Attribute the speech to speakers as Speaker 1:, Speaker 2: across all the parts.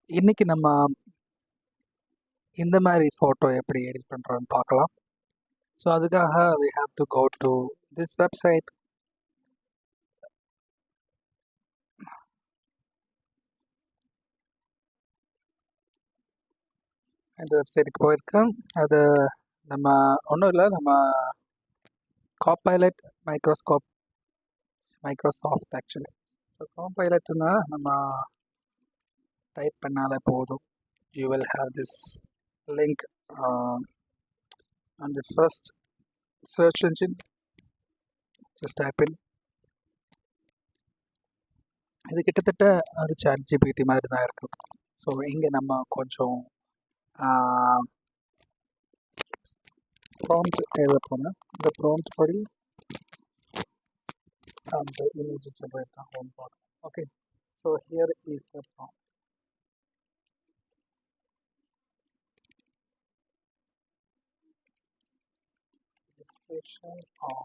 Speaker 1: இன்னைக்கு நம்ம இந்த மாதிரி ஃபோட்டோ எப்படி எடிட் பண்ணுறோன்னு பார்க்கலாம். ஸோ அதுக்காக we have to go to this website. இந்த வெப்சைட்டுக்கு போயிருக்கோம். அது நம்ம ஒன்றும் இல்லை, நம்ம காப்பைலட் மைக்ரோசாஃப்ட் ஆக்சுவலி. ஸோ காப்பைலட்னா நம்ம டைப் பண்ணாலே போதும். You will have this link on the first search engine. Just type in. இது கிட்டத்தட்ட ஒரு சாட் ஜிபிடி மாதிரி தான் இருக்கும். ஸோ இங்கே நம்ம கொஞ்சம் ப்ராம்ப்ட் எழுத போனேன். இந்த ப்ராம்ப்ட் படி அந்த இமேஜ் ஜென்ரேட் ஆகும் பார்க்கலாம். Okay, so here is the prompt. Description of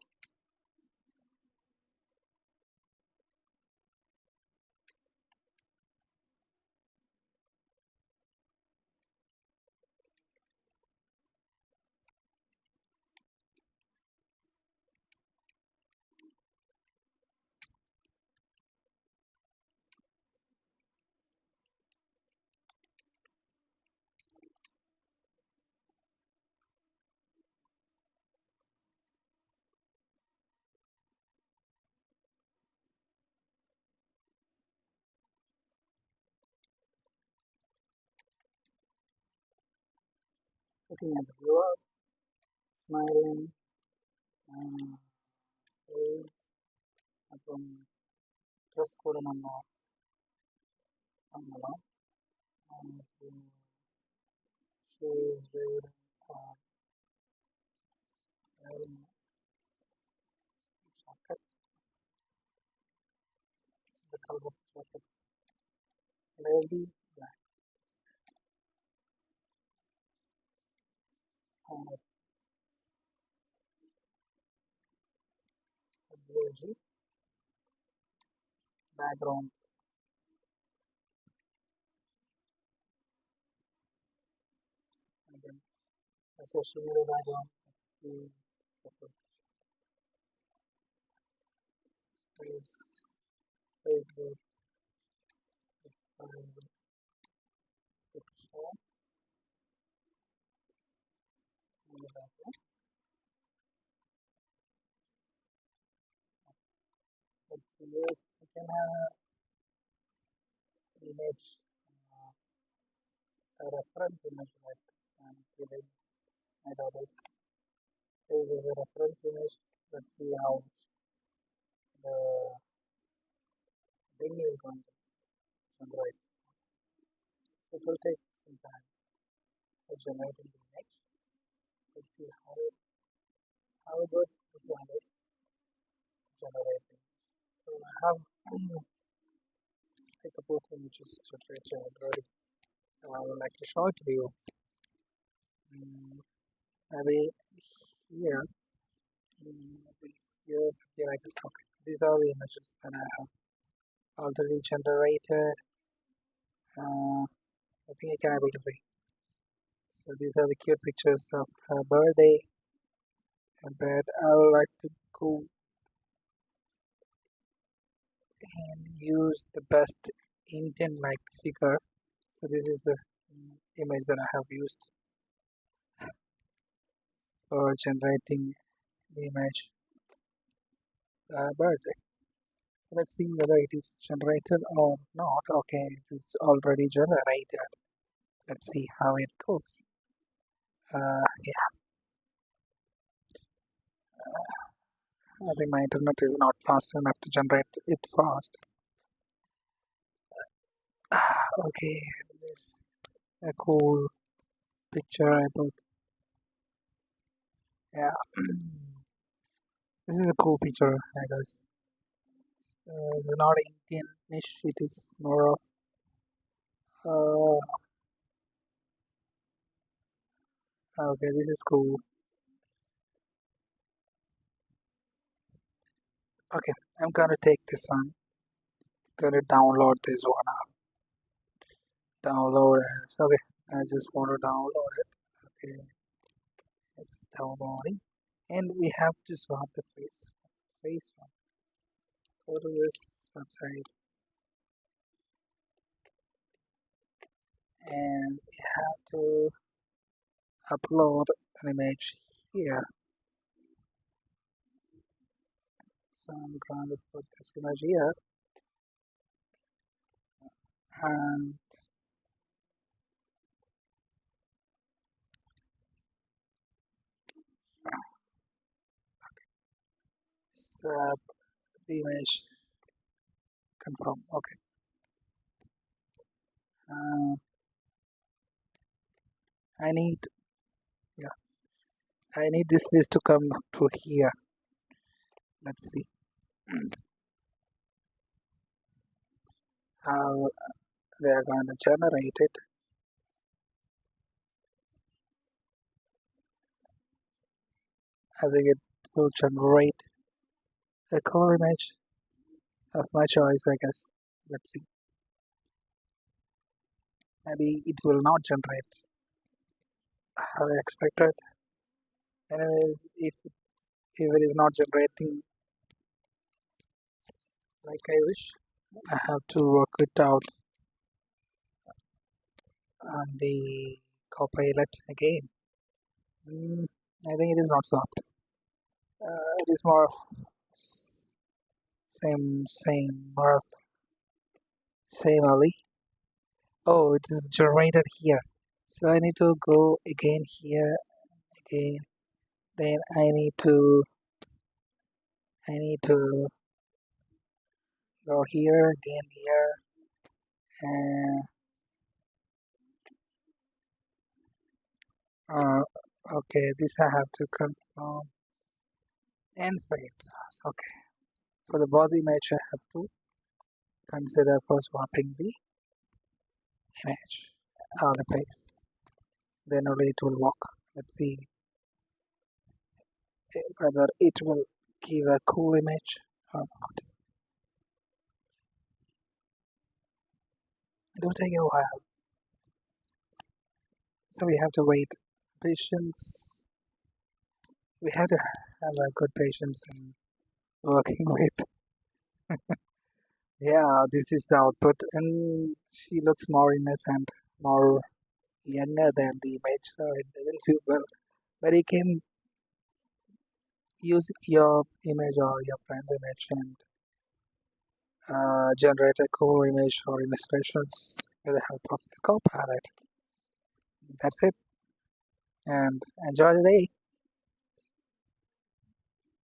Speaker 1: looking at the viewer, smiling, face, அப்புறம் ட்ரெஸ் கூட நம்ம பண்ணலாம். She is wearing jacket. The color of the jacket navy black. Blue jeep. Background again a social media background. Facebook picture in the background. Let's see, we can have image, a reference image, like I'm giving my daughter's face as a reference image. Let's see how the thing is going to generate. So it will take some time for generating the image. Let's see how good this one is generating. So I have a couple of images generated already. I would like to show it to you. Maybe here, like this. Okay, these are the images that I have already generated. I think I can able to see. So these are the cute pictures of her birthday. But I would like to go and use the best Indian like figure. So this is the image that I have used for generating the image birthday. Let's see whether it is generated or not. Okay, it is already generated. Let's see how it goes. Yeah, I think my internet is not fast enough to generate it fast. Okay, this is a cool picture I built. Yeah, this is a cool picture, I guess. It's not Indianish, it is more of okay, this is cool. Okay, I'm gonna take this one. Gonna download this one up. download as. Okay, I just want to download it. Okay, it's downloading, and we have to swap the face one. Go to this website, and we have to upload an image here. So I'm going to put this image here, and swap the image. Confirm. Okay. Uh, I need yeah. I need this face to come to here. Let's see how they are going to generate it. I think it will generate a color image of my choice, I guess. Let's see. Maybe it will not generate how I expected. Anyways, if it is not generating like I wish, I have to work it out on the Copilot again. I think it is not soft. It is more same, more same Ali. Oh, it is generated here. So I need to go again here, again. Then I need to go here, again here, and okay, this I have to confirm and save. Okay, for the body image, I have to consider for swapping the image or the face. Then only it will work. Let's see whether it will give a cool image or not. It will take a while, so we have to wait. Patience. We have to have a good patience in working with. Yeah, this is the output, and she looks more innocent, more younger than the image, so it doesn't suit well. But you can use your image or your friend's image and generate a cool image or illustrations with the help of this Copilot. That's it, and enjoy the day.